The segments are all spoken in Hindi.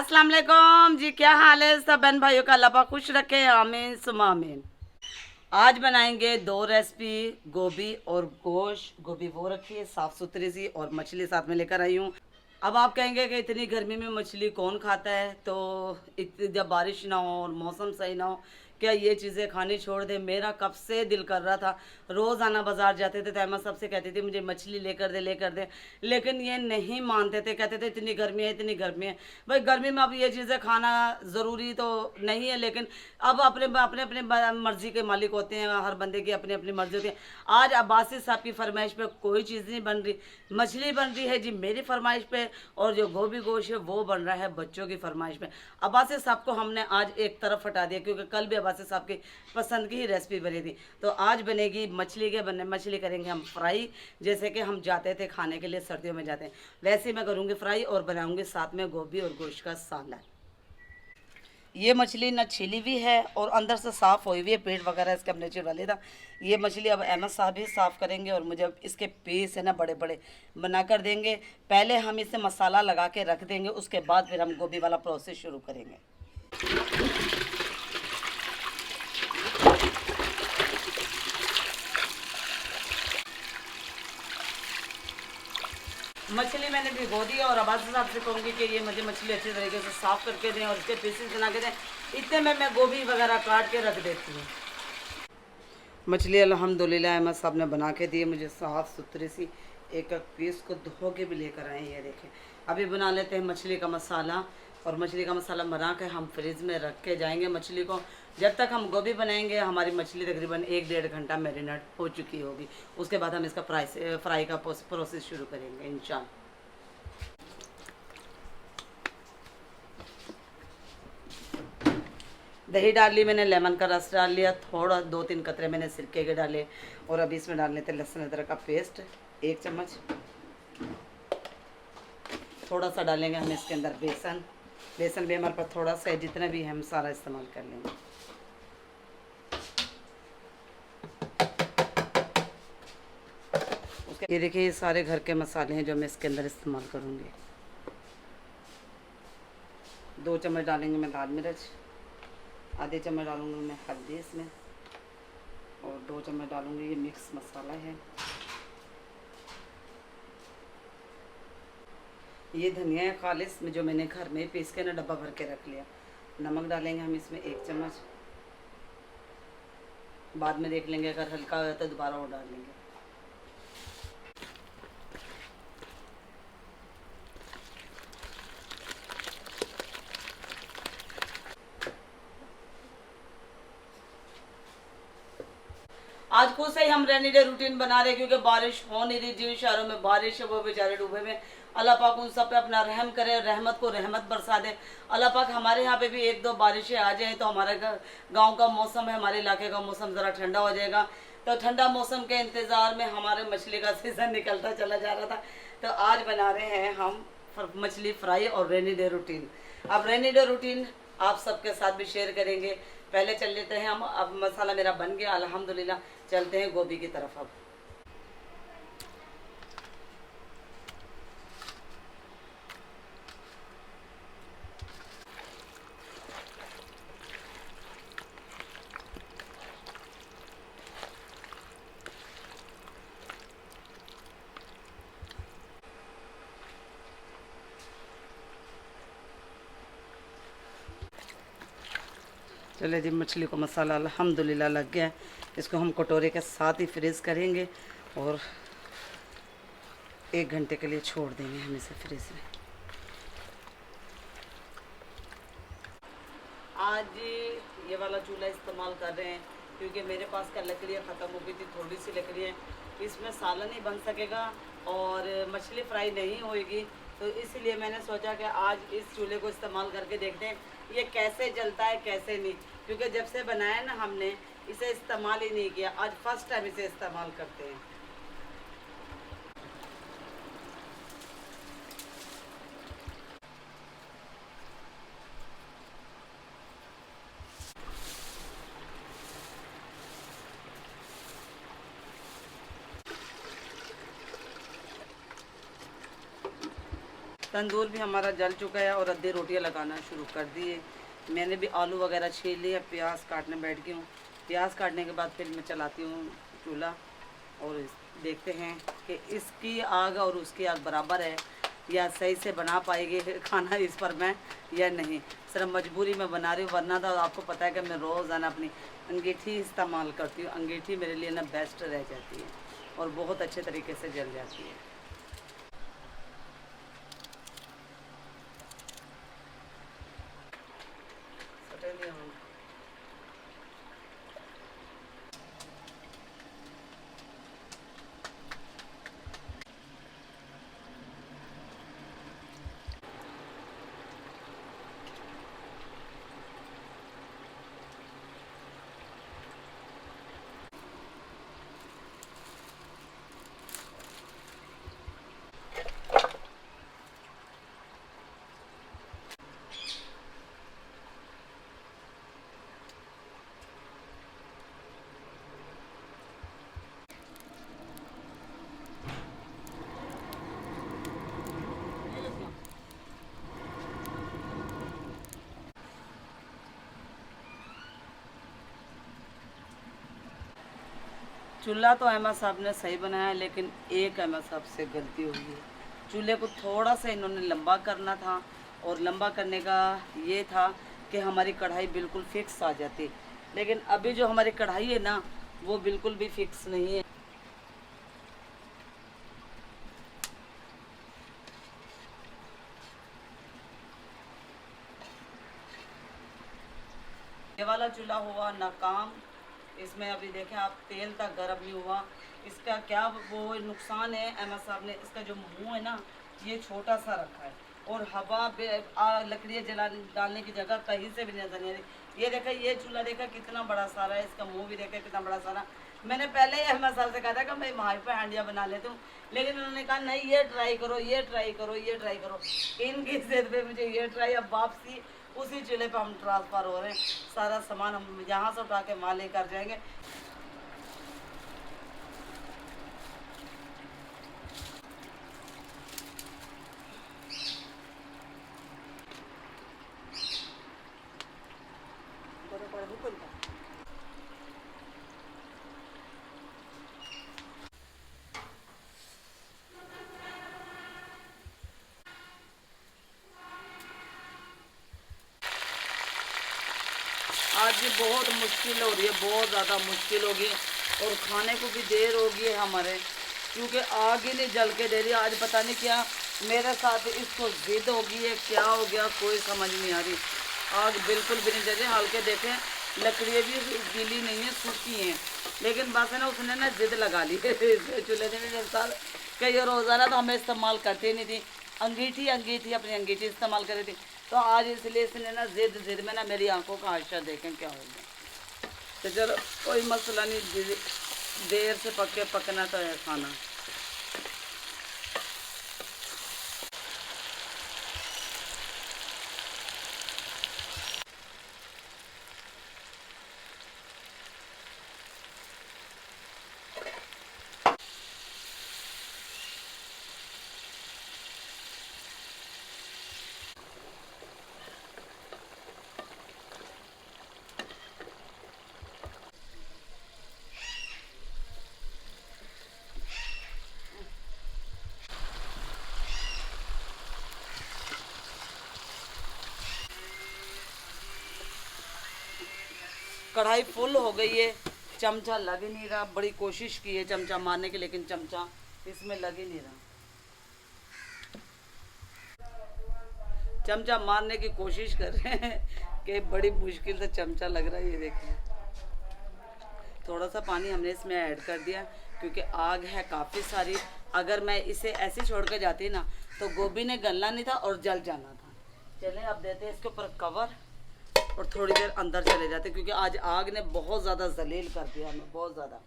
अस्सलाम वालेकुम जी, क्या हाल है सब बहन भाइयों का? अल्लाह पाक खुश रखे, आमीन सुमा आमीन। आज बनाएंगे दो रेसिपी, गोभी और गोश्त। गोभी वो रखी है साफ़ सुथरी सी, और मछली साथ में लेकर आई हूँ। अब आप कहेंगे कि इतनी गर्मी में मछली कौन खाता है, तो जब बारिश ना हो और मौसम सही ना हो, क्या ये चीज़ें खानी छोड़ दे? मेरा कब से दिल कर रहा था। रोज़ाना बाजार जाते थे तो अहमद साहब से कहती थी मुझे मछली लेकर दे लेकर दे, लेकिन ये नहीं मानते थे। कहते थे इतनी गर्मी है, इतनी गर्मी है। भाई गर्मी में अब ये चीज़ें खाना ज़रूरी तो नहीं है, लेकिन अब अपने अपने अपने मर्जी के मालिक होते हैं, हर बंदे की अपनी अपनी मर्जी होती है। आज अब्बासी साहब की फरमाइश पे कोई चीज़ नहीं बन रही, मछली बन रही है जी मेरी फरमाइश पे, और जो गोभी गोश्त है वो बन रहा है बच्चों की फरमाइश पे। अब्बासी साहब को हमने आज एक तरफ हटा दिया, क्योंकि कल भी अब्बासी साहब की पसंद की ही रेसिपी बनी थी। तो आज बनेगी मछली के बनने, मछली करेंगे हम फ्राई, जैसे कि हम जाते थे खाने के लिए, सर्दियों में जाते हैं वैसे मैं करूँगी फ्राई, और बनाऊँगी साथ में गोभी और गोश्त का सालन। ये मछली न छिली हुई है और अंदर से साफ़ हुई हुई है, पेट वगैरह इसके हमने चिरवा लिया था। ये मछली अब अहमद साहब ही साफ़ करेंगे, और मुझे अब इसके पीस है ना बड़े बड़े बना कर देंगे। पहले हम इसे मसाला लगा के रख देंगे, उसके बाद फिर हम गोभी वाला प्रोसेस शुरू करेंगे। मछली मैंने भिगो दी, और अब्बास साहब से कहूँगी कि ये मुझे मछली अच्छी तरीके से साफ़ करके दें और इसके पीसेस बना के दें। इतने में मैं गोभी वगैरह काट के रख देती हूँ। मछली अल्हम्दुलिल्लाह अहमद साहब ने बना के दी मुझे साफ़ सुथरी सी, एक एक पीस को धो के भी लेकर आए। ये देखें, अभी बना लेते हैं मछली का मसाला, और मछली का मसाला बना के हम फ्रिज में रख के जाएंगे मछली को। जब तक हम गोभी बनाएंगे हमारी मछली तकरीबन 1-1.5 घंटा मैरिनेट हो चुकी होगी। उसके बाद हम इसका फ्राई का प्रोसेस शुरू करेंगे इंशाल्लाह। दही डाल ली मैंने, लेमन का रस डाल लिया, थोड़ा 2-3 कतरे मैंने सिरके के डाले, और अभी इसमें डाल लेते लहसुन अदरक का पेस्ट 1 चम्मच। थोड़ा सा डालेंगे हम इसके अंदर बेसन। बेसन भी हमारे पास थोड़ा सा है, जितना भी हम सारा इस्तेमाल कर लेंगे। उसके ये देखिए, ये सारे घर के मसाले हैं जो मैं इसके अंदर इस्तेमाल करूँगी। 2 चम्मच डालेंगे मैं लाल मिर्च, आधे चम्मच डालूंगी मैं हल्दी इसमें, और 2 चम्मच डालूंगी ये मिक्स मसाला है। ये धनिया है खालिस में, जो मैंने घर में पीस के ना डब्बा भर के रख लिया। नमक डालेंगे हम इसमें 1 चम्मच, बाद में देख लेंगे अगर हल्का हो तो दोबारा और डाल लेंगे। आज खुद से ही हम रेनी डे रूटीन बना रहे हैं, क्योंकि बारिश हो नहीं रही। जिन शहरों में बारिश है वो बेचारे डूबे में। अल्लाह पाक उन सब पे अपना रहम करे, रहमत को रहमत बरसा दे। अल्लाह पाक हमारे यहाँ पे भी 1-2 बारिशें आ जाए तो हमारे गांव का मौसम है, हमारे इलाके का मौसम ज़रा ठंडा हो जाएगा। तो ठंडा मौसम के इंतज़ार में हमारे मछली का सीज़न निकलता चला जा रहा था। तो आज बना रहे हैं हम मछली फ्राई और रेनी डे रूटीन। अब रेनी डे रूटीन आप सबके साथ भी शेयर करेंगे। पहले चल लेते हैं हम, अब मसाला मेरा बन गया अल्हम्दुलिल्लाह। चलते हैं गोभी की तरफ। अब चले जी, मछली को मसाला अल्हम्दुलिल्लाह लग गया है। इसको हम कटोरे के साथ ही फ्रीज़ करेंगे, और 1 घंटे के लिए छोड़ देंगे हम इसे फ्रीज में। आज ये वाला चूल्हा इस्तेमाल कर रहे हैं, क्योंकि मेरे पास का लकड़ियाँ ख़त्म हो गई थी, थोड़ी सी लकड़ियाँ, इसमें सालन नहीं बन सकेगा और मछली फ्राई नहीं होएगी। तो इसलिए मैंने सोचा कि आज इस चूल्हे को इस्तेमाल करके देखते हैं ये कैसे जलता है कैसे नहीं, क्योंकि जब से बनाया ना हमने इसे इस्तेमाल ही नहीं किया, आज फर्स्ट टाइम इसे इस्तेमाल करते हैं। तंदूर भी हमारा जल चुका है और आधी रोटियां लगाना शुरू कर दिए। मैंने भी आलू वगैरह छील लिया, प्याज काटने बैठ गई हूँ। प्याज काटने के बाद फिर मैं चलाती हूँ चूल्हा और देखते हैं कि इसकी आग और उसकी आग बराबर है या सही से बना पाएगी खाना इस पर मैं या नहीं। सिर्फ मजबूरी में बना रही हूँ, वरना तो आपको पता है कि मैं रोज़ाना अपनी अंगीठी इस्तेमाल करती हूँ। अंगीठी मेरे लिए ना बेस्ट रह जाती है और बहुत अच्छे तरीके से जल जाती है। चूल्हा तो अहमद साहब ने सही बनाया, लेकिन एक अहमद साहब से गलती हुई है। चूल्हे को थोड़ा सा इन्होंने लंबा करना था और लंबा करने का ये था कि हमारी कढ़ाई बिल्कुल फिक्स आ जाती, लेकिन अभी जो हमारी कढ़ाई है ना वो बिल्कुल भी फिक्स नहीं है। ये वाला चूल्हा हुआ नाकाम। इसमें अभी देखें आप, तेल तक गर्म नहीं हुआ। इसका क्या वो नुकसान है, अहमद साहब ने इसका जो मुंह है ना ये छोटा सा रखा है और हवा लकड़ियाँ जला डालने की जगह कहीं से भी नजर नहीं आ रही। ये देखा, ये चूल्हा देखा कितना बड़ा सारा है, इसका मुंह भी देखा कितना बड़ा सारा। मैंने पहले ही अहमद साहब से कहा था कि मैं वहाँ पे हांडिया बना लेती हूँ, लेकिन उन्होंने कहा नहीं ये ट्राई करो, ये ट्राई करो, ये ट्राई करो। इनकी जिद पे मुझे ये ट्राई, अब वापसी उसी चूल्हे पे हम ट्रांसफ़र हो रहे हैं। सारा सामान हम यहाँ से उठा के वहाँ लेकर जाएंगे। आज ये बहुत मुश्किल हो रही है, बहुत ज़्यादा मुश्किल होगी और खाने को भी देर होगी है हमारे, क्योंकि आग ही नहीं जल के दे रही। आज पता नहीं क्या मेरे साथ इसको जिद होगी है, क्या हो गया कोई समझ नहीं आ रही। आग बिल्कुल भी नहीं जल रही। हल्के देखें लकड़ियाँ भी गीली नहीं है, सूखी हैं, लेकिन बस है ना उसने ना जिद लगा ली चूल्हे ने। मेरे साथ कई रोज़ाना तो हमें इस्तेमाल करती नहीं थी, अंगीठी अपनी अंगीठी इस्तेमाल कर रही थी, तो आज इसलिए इसने ना जिद में ना मेरी आंखों का आशा देखें क्या हो गया। तो चलो कोई मसला नहीं, देर से पकना तो है खाना। कढ़ाई फुल हो गई है, चमचा लग ही नहीं रहा। बड़ी कोशिश की है चमचा मारने की, लेकिन चमचा इसमें लग ही नहीं रहा। चमचा मारने की कोशिश कर रहे हैं कि बड़ी मुश्किल से चमचा लग रहा है। ये देखिए थोड़ा सा पानी हमने इसमें ऐड कर दिया क्योंकि आग है काफ़ी सारी। अगर मैं इसे ऐसे छोड़ कर जाती ना तो गोभी ने गलना नहीं था और जल जाना था। चले अब देते हैं इसके ऊपर कवर और थोड़ी देर अंदर चले जाते, क्योंकि आज आग ने बहुत ज़्यादा जलील कर दिया हमें, बहुत ज़्यादा।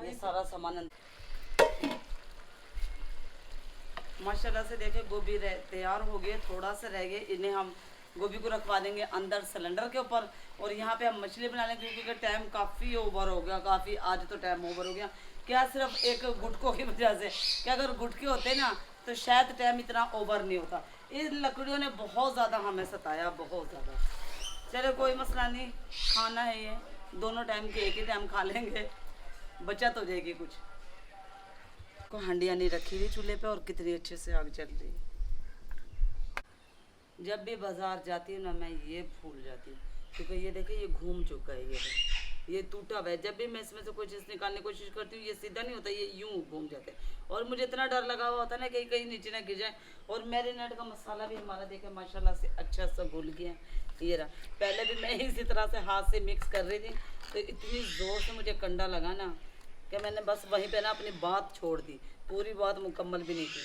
ये सारा सामान माशाल्लाह से देखे गोभी तैयार हो गए, थोड़ा सा रह गए। इन्हें हम गोभी को रखवा देंगे अंदर सिलेंडर के ऊपर और यहाँ पे हम मछली बना लेंगे, क्योंकि टाइम काफ़ी ओवर हो गया, काफ़ी आज तो टाइम ओवर हो गया। क्या सिर्फ एक गुटकों की वजह से, क्या अगर गुटके होते ना तो शायद टाइम इतना ओवर नहीं होता। इन लकड़ियों ने बहुत ज़्यादा हमें सताया, बहुत ज़्यादा। चलो कोई मसला नहीं, खाना है ये, दोनों टाइम के एक ही टाइम खा लेंगे, बचत हो जाएगी कुछ। को हंडिया नहीं रखी हुई चूल्हे पे और कितनी अच्छे से आग जल रही है। जब भी बाजार जाती हूँ ना मैं ये भूल जाती हूँ, क्योंकि ये देखिए ये घूम चुका है, ये टूटा हुआ है। जब भी मैं इसमें से कोई चीज़ निकालने की कोशिश करती हूँ ये सीधा नहीं होता, ये यूं घूम जाते हैं। और मुझे इतना डर लगा हुआ होता है ना कि कहीं नीचे ना गिर जाए। और मैरिनेट का मसाला भी हमारा देखे माशाल्लाह से अच्छा सा घुल गया। ये रहा, पहले भी मैं इसी तरह से हाथ से मिक्स कर रही थी तो इतनी ज़ोर से मुझे कंडा लगा ना कि मैंने बस वहीं पर ना अपनी बात छोड़ दी, पूरी बात मुकम्मल भी नहीं की।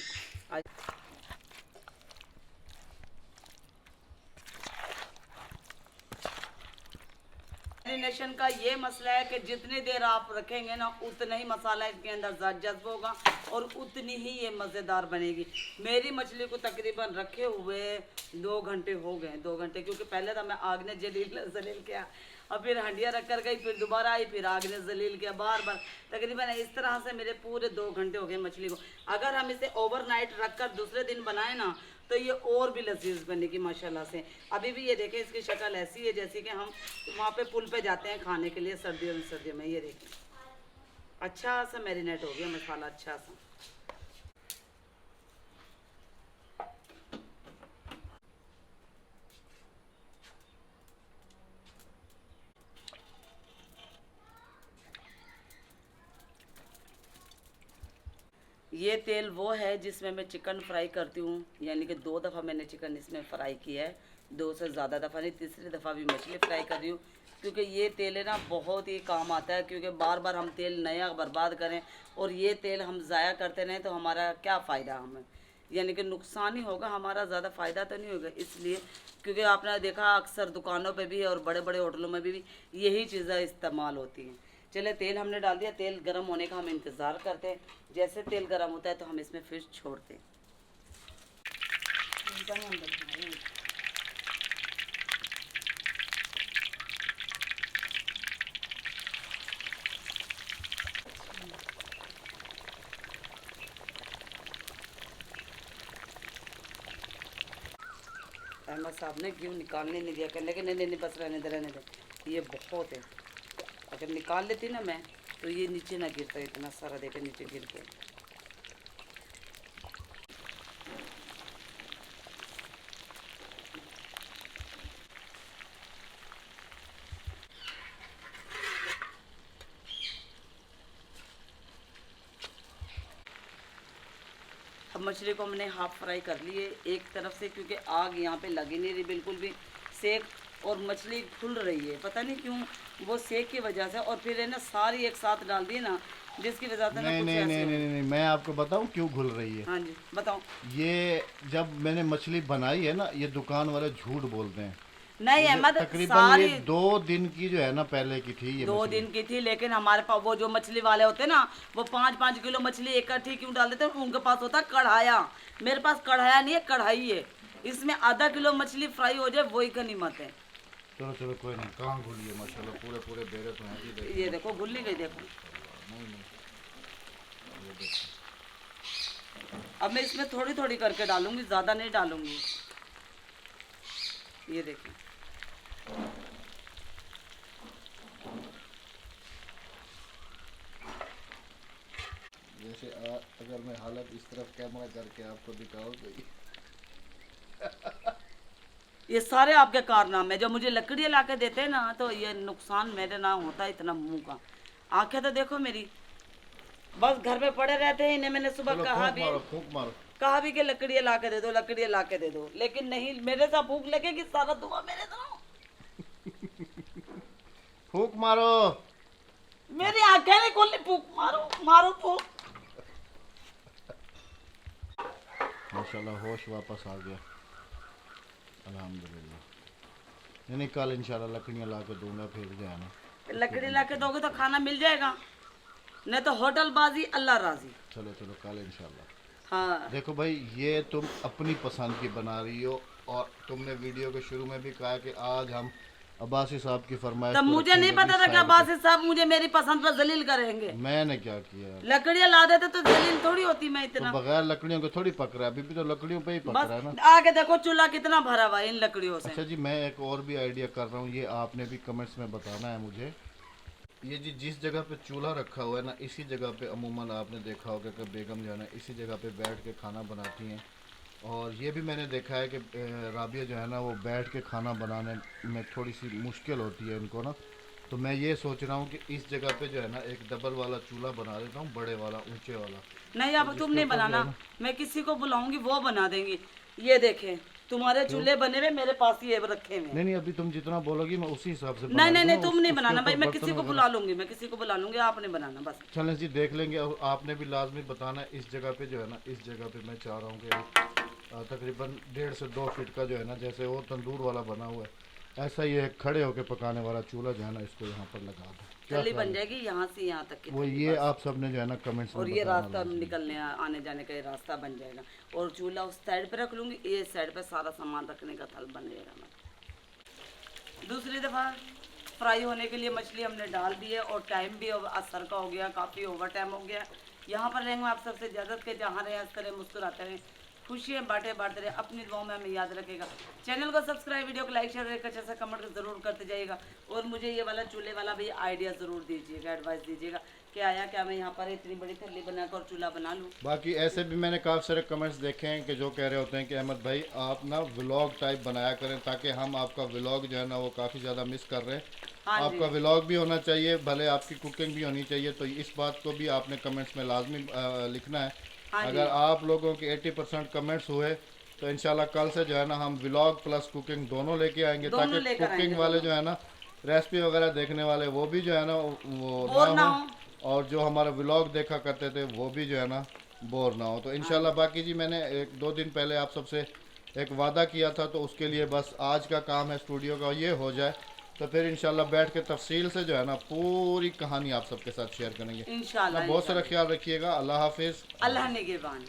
मैरिनेशन का ये मसला है कि जितनी देर आप रखेंगे ना उतना ही मसाला इसके अंदर जज्ब होगा और उतनी ही ये मज़ेदार बनेगी। मेरी मछली को तकरीबन रखे हुए 2 घंटे हो गए, 2 घंटे, क्योंकि पहले था मैं आग ने जलील किया और फिर हंडिया रख कर गई, फिर दोबारा आई, फिर आग ने जलील किया बार बार। तकरीबन इस तरह से मेरे पूरे 2 घंटे हो गए मछली को। अगर हम इसे ओवरनाइट रख कर दूसरे दिन बनाए ना तो ये और भी लजीज बनेगी माशाल्लाह से। अभी भी ये देखें इसकी शक्ल ऐसी है जैसे कि हम वहाँ पे पुल पे जाते हैं खाने के लिए सर्दियों में। ये देखें अच्छा सा मैरिनेट हो गया मसाला, अच्छा सा। ये तेल वो है जिसमें मैं चिकन फ्राई करती हूँ, यानी कि 2 दफ़ा मैंने चिकन इसमें फ्राई किया है, 2 से ज़्यादा दफ़ा नहीं, तीसरी दफ़ा भी मछली फ्राई कर रही हूँ। क्योंकि ये तेल है ना बहुत ही काम आता है, क्योंकि बार बार हम तेल नया बर्बाद करें और ये तेल हम ज़ाया करते रहें तो हमारा क्या फ़ायदा, हमें यानी कि नुकसान ही होगा, हमारा ज़्यादा फ़ायदा तो नहीं होगा। इसलिए क्योंकि आपने देखा अक्सर दुकानों पे भी और बड़े बड़े होटलों में भी यही चीज़ें इस्तेमाल होती हैं। चले तेल हमने डाल दिया, तेल गर्म होने का हम इंतज़ार करते हैं। जैसे तेल गर्म होता है तो हम इसमें फिश छोड़ते हैं। अहमद साहब ने क्यों निकालने नहीं दिया, कहने लगे नहीं बस रहने दे, ये बहुत है। अगर निकाल लेती ना मैं तो ये नीचे ना गिरता, इतना सारा देकर नीचे गिर गया। अब मछली को हमने हाफ फ्राई कर ली है एक तरफ से, क्योंकि आग यहाँ पे लगी नहीं रही बिल्कुल भी, सेक और मछली फूल रही है, पता नहीं क्यों, वो सेक की वजह से। और फिर है ना सारी एक साथ डाल दी ना, जिसकी वजह से नहीं नहीं नहीं नहीं नहीं मैं आपको बताऊं क्यों घुल रही है। हाँ जी बताओ। ये जब मैंने मछली बनाई है ना, ये दुकान वाले झूठ बोलते हैं। नहीं अहमद, तकरीबन ये 2 दिन की जो है ना पहले की थी, ये 2 दिन की थी, लेकिन हमारे पास वो जो मछली वाले होते हैं ना वो 5-5 किलो मछली इकट्ठी क्यों डाल देते हैं, उनके पास होता है कढ़ाया। मेरे पास कढ़ाया नहीं है, कढ़ाई है, इसमें आधा किलो मछली फ्राई हो जाए वही गनीमत है। चलो चलो कोई नहीं, कहाँ घुली है माशाल्लाह, पूरे पूरे बेरे तो हैं। ये देखो घुली गई, देखो। नहीं नहीं अब मैं इसमें थोड़ी थोड़ी करके डालूंगी, ज़्यादा नहीं डालूंगी। ये देखिए जैसे अगर मैं हालत इस तरफ कैमरा करके आपको दिखाऊं तो ये सारे आपके कारनामे, जब मुझे लकड़ियाँ ला के देते हैं ना तो ये नुकसान मेरे ना होता इतना मुंह का। आंखें तो देखो मेरी, बस घर में पड़े रहते हैं। इन्हें मैंने सुबह फूंक मारो कहा भी कि लकड़ियाँ ला के दे दो, लकड़ियाँ ला के दे दो, लेकिन नहीं, मेरे साथ भूख लगेगी सारा दुआ मेरे साथ। फूंक मारो, मेरी आंखें नहीं खोलनी, फूंक मारो मारो फूंक। माशाल्लाह होश वापस आ गया अल्हम्दुलिल्लाह। नहीं कल इंशाल्लाह लकड़ियाँ ला के दूंगा, फिर जो है ना लकड़ी ला के दोगे तो खाना मिल जाएगा, नहीं तो होटल बाजी अल्लाह राजी। चलो चलो कल इंशाल्लाह। हाँ देखो भाई, ये तुम अपनी पसंद की बना रही हो और तुमने वीडियो के शुरू में भी कहा कि आज हम अब्बासी साहब की फरमाइश तब को मुझे नहीं रखेंगे पता जी था कि साइड अब्बासी साहब मुझे मेरी पसंद पर जलील करेंगे। पे। मैंने क्या किया? लकड़ियां ला देते तो जलील थोड़ी होती मैं तो इतना। बगैर लकड़ियों के थोड़ी पक रहा है, अभी भी तो लकड़ियों पे ही पक बस रहा है ना। आगे देखो चूल्हा कितना भरा हुआ है इन लकड़ियों से। अच्छा जी, मैं एक और भी आइडिया कर रहा हूँ, ये आपने भी कमेंट्स में बताना है मुझे। ये जी जिस जगह पे चूल्हा रखा हुआ है ना, इसी जगह पे अमूमन आपने देखा होगा कि बेगम जो है ना इसी जगह पे बैठ के खाना बनाती हैं। और ये भी मैंने देखा है कि राबिया जो है ना वो बैठ के खाना बनाने में थोड़ी सी मुश्किल होती है इनको ना। तो मैं ये सोच रहा हूँ कि इस जगह पे जो है ना एक डबल वाला चूल्हा बना देता हूँ, बड़े वाला, ऊंचे वाला। नहीं तो अब तुम जिसके नहीं ऊपर जो बनाना, है ना, मैं किसी को बुलाऊंगी वो बना देंगी। ये देखे तुम्हारे क्यों? चूल्हे बने हुए मेरे पास ये रखे हुए हैं। नहीं नहीं, अभी तुम जितना बोलोगी मैं उसी हिसाब से नहीं बना नहीं नहीं दूंगा। तुम नहीं उसके बनाना भाई, ऊपर मैं बर्तन किसी को वगैरह। बुला लूंगी, मैं किसी को बुला लूंगी, आप नहीं बनाना बस। चलें जी, देख लेंगे। और आपने भी लाजमी बताना है इस जगह पे जो है ना, इस जगह पे मैं चाह रहा हूँ कि तकरीबन 1.5 से 2 फीट का जो है ना, जैसे वो तंदूर वाला बना हुआ है, ऐसा ही एक खड़े होके पकाने वाला चूल्हा जो है ना, इसको यहाँ पर लगा दो। क्या जल्दी ख्याल बन है? जाएगी यहाँ से यहाँ तक की वो थैली ये बस। आप सब ने जो है ना कमेंट्स में और ये बताना रास्ता लाजमी। निकलने आने जाने का ये रास्ता बन जाएगा। और चूल्हा उस साइड पे रख लूंगी, ये साइड पे सारा सामान रखने का थल बन जाएगा मेरा। दूसरी दफ़ा फ्राई होने के लिए मछली हमने डाल दी है और टाइम भी असर का हो गया, काफ़ी ओवर टाइम हो गया। यहाँ पर रहेंगे आप सबसे इजाज़त के, जहाँ रहे हंसते रहे मुस्कुराते रहे, खुशियाँ बांटे बांटते रहे, अपनी दुआओं में हमें याद रखेगा। चैनल को सब्सक्राइब, वीडियो को लाइक शेयर, एक अच्छा सा कमेंट ज़रूर करते जाइएगा। और मुझे ये वाला चूल्हे वाला भी आइडिया ज़रूर दीजिएगा, एडवाइस दीजिएगा कि आया क्या मैं यहाँ पर इतनी बड़ी थैली बनाकर चूल्हा बना लूँ। बाकी ऐसे भी मैंने काफ़ी सारे कमेंट्स देखे हैं कि जो कह रहे होते हैं कि अहमद भाई आप ना व्लॉग टाइप बनाया करें, ताकि हम आपका व्लॉग जो है ना वो काफ़ी ज़्यादा मिस कर रहे हैं। हाँ जी, आपका व्लॉग भी होना चाहिए, भले आपकी कुकिंग भी होनी चाहिए। तो इस बात को भी आपने कमेंट्स में लाजमी लिखना है। हाँ जी, अगर आप लोगों के 80% कमेंट्स हुए तो इंशाल्लाह कल से जो है ना हम व्लॉग प्लस कुकिंग दोनों लेके आएंगे, दोनों ताकि लेकर कुकिंग आएंगे वाले दोनों। जो है ना रेसिपी वगैरह देखने वाले वो भी जो है ना वो बोर ना ना हो। हो, और जो हमारा व्लॉग देखा करते थे वो भी जो है ना बोर ना हो। तो इंशाल्लाह बाकी जी मैंने 1-2 दिन पहले आप सबसे एक वादा किया था, तो उसके लिए बस आज का काम है स्टूडियो का, ये हो जाए तो फिर इंशाल्लाह बैठ के तफसील से जो है ना पूरी कहानी आप सबके साथ शेयर करेंगे। इंशाल्लाह बहुत सारा इंशाल्लाह। ख्याल रखिएगा। अल्लाह हाफिज़। अल्लाह निगहबान।